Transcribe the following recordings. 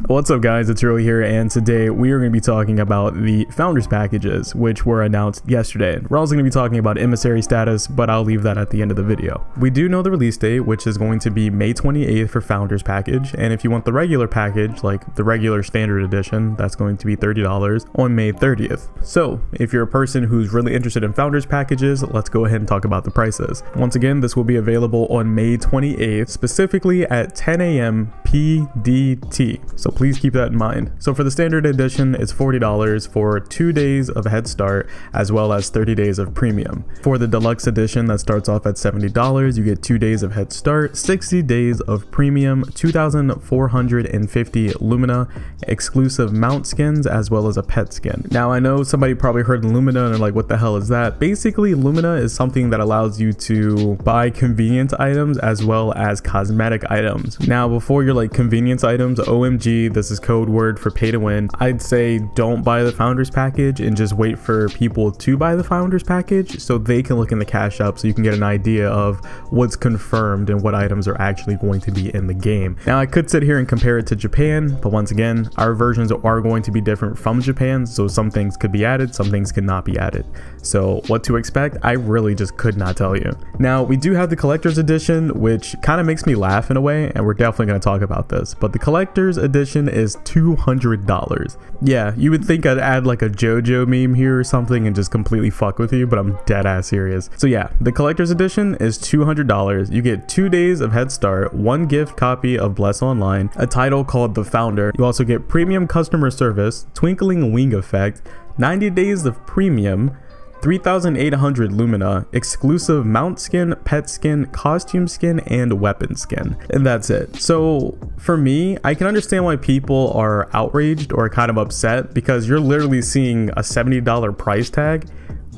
What's up guys, it's Ro here, and today we are going to be talking about the Founders Packages, which were announced yesterday. We're also going to be talking about Emissary status, but I'll leave that at the end of the video. We do know the release date, which is going to be May 28th for Founders Package, and if you want the regular package, like the regular standard edition, that's going to be $30 on May 30th. So, if you're a person who's really interested in Founders Packages, let's go ahead and talk about the prices. Once again, this will be available on May 28th, specifically at 10 a.m. PDT. So please keep that in mind. So for the standard edition, it's $40 for 2 days of head start as well as 30 days of premium. For the deluxe edition, that starts off at $70. You get 2 days of head start, 60 days of premium, 2,450 Lumina, exclusive mount skins, as well as a pet skin. Now I know somebody probably heard Lumina and they're like, what the hell is that? Basically, Lumina is something that allows you to buy convenience items as well as cosmetic items. Now before you're like, convenience items, OMG, this is code word for pay to win. I'd say don't buy the Founders Package and just wait for people to buy the Founders Package so they can look in the cash up so you can get an idea of what's confirmed and what items are actually going to be in the game. Now I could sit here and compare it to Japan, but once again, our versions are going to be different from Japan, so some things could be added, some things could not be added. So what to expect, I really just could not tell you. Now we do have the Collector's Edition, which kind of makes me laugh in a way, and we're definitely going to talk about this, but the Collector's Edition is $200. Yeah, you would think I'd add like a JoJo meme here or something and just completely fuck with you, but I'm dead ass serious. So yeah, the Collector's Edition is $200. You get 2 days of head start, 1 gift copy of Bless Online, a title called The Founder. You also get premium customer service, Twinkling Wing Effect, 90 days of premium, 3,800 Lumina, exclusive mount skin, pet skin, costume skin, and weapon skin. And that's it. So for me, I can understand why people are outraged or kind of upset because you're literally seeing a $70 price tag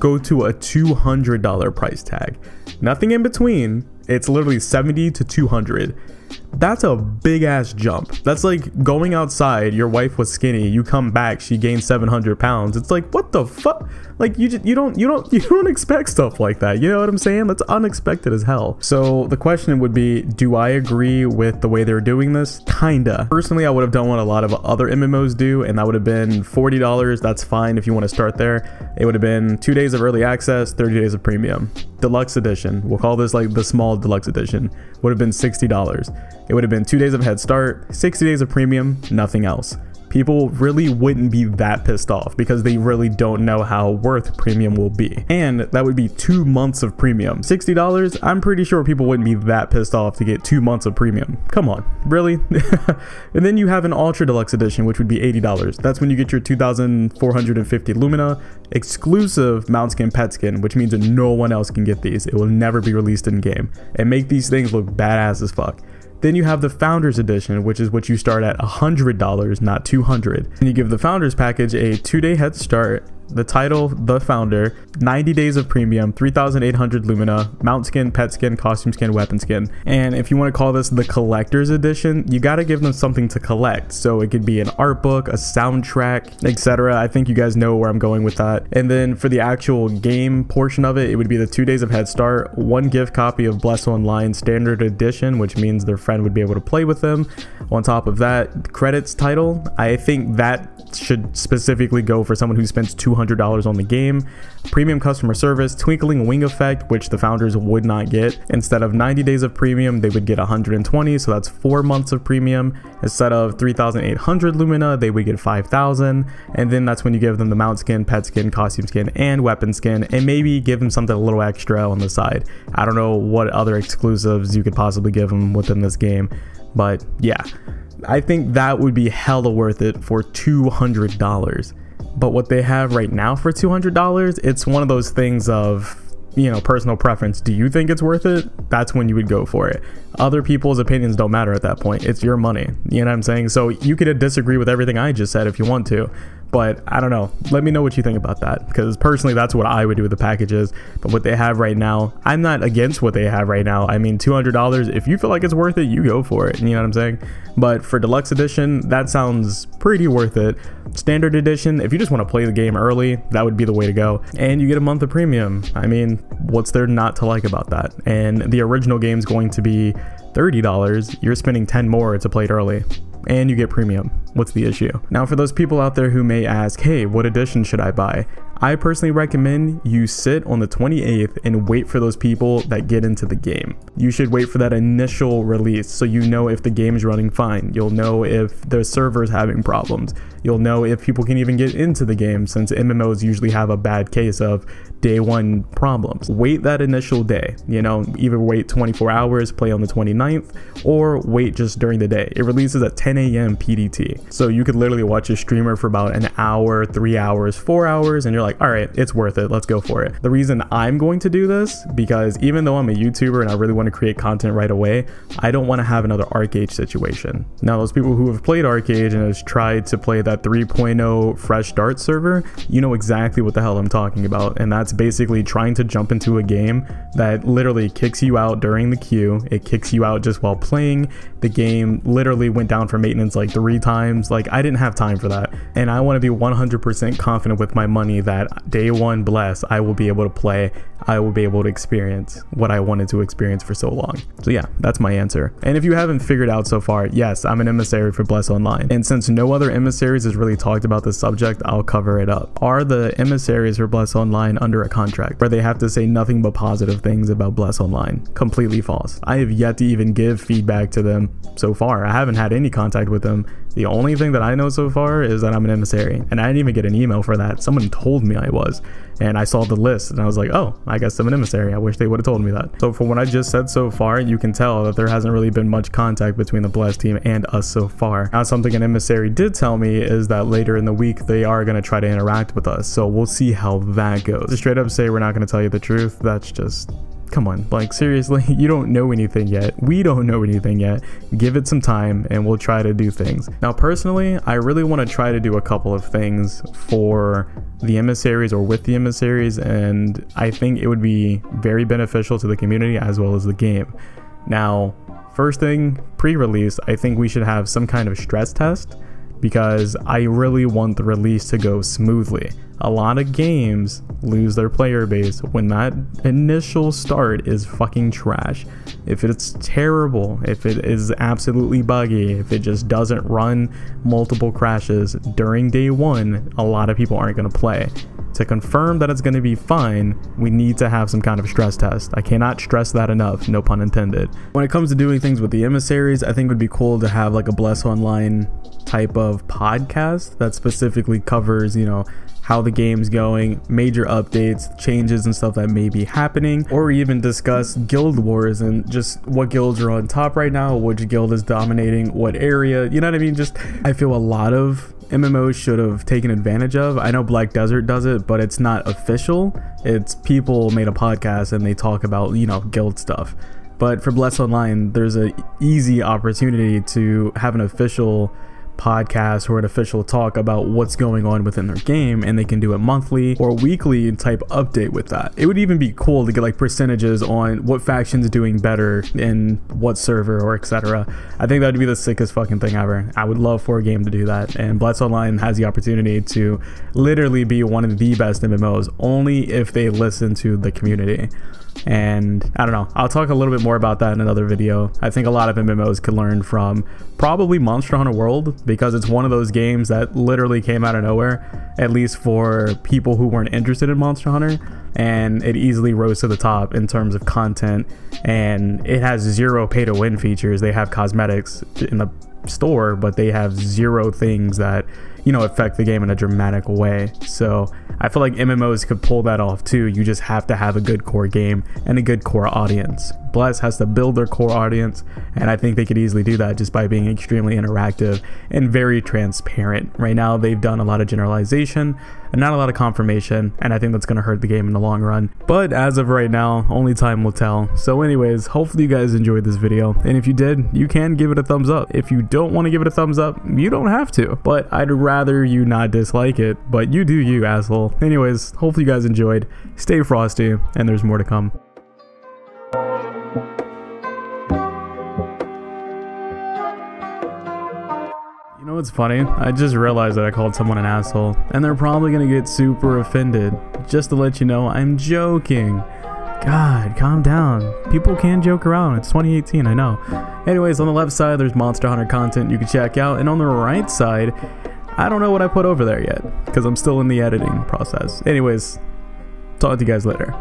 go to a $200 price tag. Nothing in between. It's literally 70 to 200. That's a big ass jump. That's like going outside, your wife was skinny, you come back, she gained 700 pounds. It's like, what the fuck? Like you don't expect stuff like that. You know what I'm saying? That's unexpected as hell. So the question would be, do I agree with the way they're doing this? Kinda. Personally, I would have done what a lot of other MMOs do, and that would have been $40. That's fine if you want to start there. It would have been 2 days of early access, 30 days of premium. Deluxe edition, we'll call this like the small deluxe edition, would have been $60. It would have been 2 days of head start, 60 days of premium, nothing else. People really wouldn't be that pissed off because they really don't know how worth premium will be. And that would be 2 months of premium. $60, I'm pretty sure people wouldn't be that pissed off to get 2 months of premium. Come on, really? And then you have an ultra deluxe edition, which would be $80. That's when you get your 2,450 Lumina, exclusive mount skin, pet skin, which means that no one else can get these. It will never be released in game, and make these things look badass as fuck. Then you have the Founders Edition, which is what you start at $100, not $200. And you give the Founders Package a 2-day head start, the title, The Founder, 90 days of premium, 3,800 Lumina, mount skin, pet skin, costume skin, weapon skin. And if you want to call this the Collector's Edition, you got to give them something to collect. So it could be an art book, a soundtrack, etc. I think you guys know where I'm going with that. And then for the actual game portion of it, it would be the 2 days of head start, 1 gift copy of Bless Online Standard Edition, which means their friend would be able to play with them. On top of that, credits title, I think that should specifically go for someone who spends $200 on the game. Premium customer service, Twinkling Wing Effect, which the Founders would not get. Instead of 90 days of premium, they would get 120, so that's 4 months of premium. Instead of 3,800 Lumina, they would get 5,000, and then that's when you give them the mount skin, pet skin, costume skin, and weapon skin, and maybe give them something a little extra on the side. I don't know what other exclusives you could possibly give them within this game, but yeah. I think that would be hella worth it for $200. But what they have right now for $200, it's one of those things of, you know, personal preference. Do you think it's worth it? That's when you would go for it. Other people's opinions don't matter at that point. It's your money. You know what I'm saying? So you could disagree with everything I just said if you want to. But I don't know. Let me know what you think about that, because personally that's what I would do with the packages. But what they have right now, I'm not against what they have right now. I mean, $200, if you feel like it's worth it, you go for it. You know what I'm saying? But for deluxe edition, that sounds pretty worth it. Standard edition, if you just want to play the game early, that would be the way to go. And you get a month of premium. I mean, what's there not to like about that? And the original game's going to be $30. You're spending 10 more to play it early. and you get premium. What's the issue? Now, for those people out there who may ask, hey, what edition should I buy? I personally recommend you sit on the 28th and wait for those people that get into the game. You should wait for that initial release so you know if the game's running fine. You'll know if the server's having problems. You'll know if people can even get into the game, since MMOs usually have a bad case of day one problems. Wait that initial day, you know, either wait 24 hours, play on the 29th, or wait just during the day. It releases at 10 a.m. PDT. So you could literally watch a streamer for about an hour, 3 hours, 4 hours, and you're like, all right, it's worth it. Let's go for it. The reason I'm going to do this, because even though I'm a YouTuber and I really want to create content right away, I don't want to have another Arcade situation. Now, those people who have played Arcade and has tried to play that 3.0 fresh start server, you know exactly what the hell I'm talking about. And that's basically trying to jump into a game that literally kicks you out during the queue. It kicks you out just while playing. The game literally went down for maintenance like 3 times. Like, I didn't have time for that. And I want to be 100% confident with my money that day one, bless, I will be able to play. I will be able to experience what I wanted to experience for so long. So yeah, that's my answer. And if you haven't figured out so far, yes, I'm an emissary for Bless Online. And since no other emissaries has really talked about this subject, I'll cover it up. Are the emissaries for Bless Online under a contract where they have to say nothing but positive things about Bless Online? Completely false. I have yet to even give feedback to them so far. I haven't had any contact with them. The only thing that I know so far is that I'm an emissary, and I didn't even get an email for that. Someone told me I was, and I saw the list and I was like, oh, I guess I'm an emissary. I wish they would have told me that. So from what I just said so far, you can tell that there hasn't really been much contact between the Bless team and us so far. Now, something an emissary did tell me is that later in the week they are going to try to interact with us, so we'll see how that goes. To straight up say we're not going to tell you the truth, that's just... come on, like seriously, you don't know anything yet. We don't know anything yet. Give it some time and we'll try to do things. Now, personally, I really want to try to do a couple of things for the emissaries or with the emissaries, and I think it would be very beneficial to the community as well as the game. Now, first thing, pre-release, I think we should have some kind of stress test, because I really want the release to go smoothly. A lot of games lose their player base when that initial start is fucking trash. If it's terrible, if it is absolutely buggy, if it just doesn't run multiple crashes during day one, a lot of people aren't going to play. To confirm that it's going to be fine, we need to have some kind of stress test. I cannot stress that enough, no pun intended. When it comes to doing things with the emissaries, I think it would be cool to have like a Bless Online type of podcast that specifically covers, you know, how the game's going, major updates, changes and stuff that may be happening, or even discuss guild wars and just what guilds are on top right now, which guild is dominating what area, you know what I mean? Just, I feel a lot of MMOs should have taken advantage of. I know Black Desert does it, but it's not official. It's people made a podcast and they talk about, you know, guild stuff. But for Bless Online, there's an easy opportunity to have an official podcast or an official talk about what's going on within their game, and they can do a monthly or weekly type update with that. It would even be cool to get like percentages on what faction's doing better in what server or etc. I think that would be the sickest fucking thing ever. I would love for a game to do that, and Bless Online has the opportunity to literally be one of the best MMOs only if they listen to the community. And I don't know, I'll talk a little bit more about that in another video. I think a lot of MMOs could learn from probably Monster Hunter World, because it's one of those games that literally came out of nowhere, at least for people who weren't interested in Monster Hunter, and it easily rose to the top in terms of content, and it has 0 pay to win features. They have cosmetics in the store, but they have 0 things that, you know, affect the game in a dramatic way. So I feel like MMOs could pull that off too. You just have to have a good core game and a good core audience. Bless has to build their core audience, and I think they could easily do that just by being extremely interactive and very transparent. Right now they've done a lot of generalization and not a lot of confirmation, and I think that's going to hurt the game in the long run. But as of right now, only time will tell. So anyways, hopefully you guys enjoyed this video, and if you did, you can give it a thumbs up. If you don't want to give it a thumbs up, you don't have to, but I'd rather you not dislike it, but you do you, asshole. Anyways, hopefully you guys enjoyed. Stay frosty, and there's more to come. You know what's funny? I just realized that I called someone an asshole, and they're probably gonna get super offended. Just to let you know, I'm joking. God, calm down. People can joke around. It's 2018, I know. Anyways, on the left side, there's Monster Hunter content you can check out. And on the right side, I don't know what I put over there yet, because I'm still in the editing process. Anyways, talk to you guys later.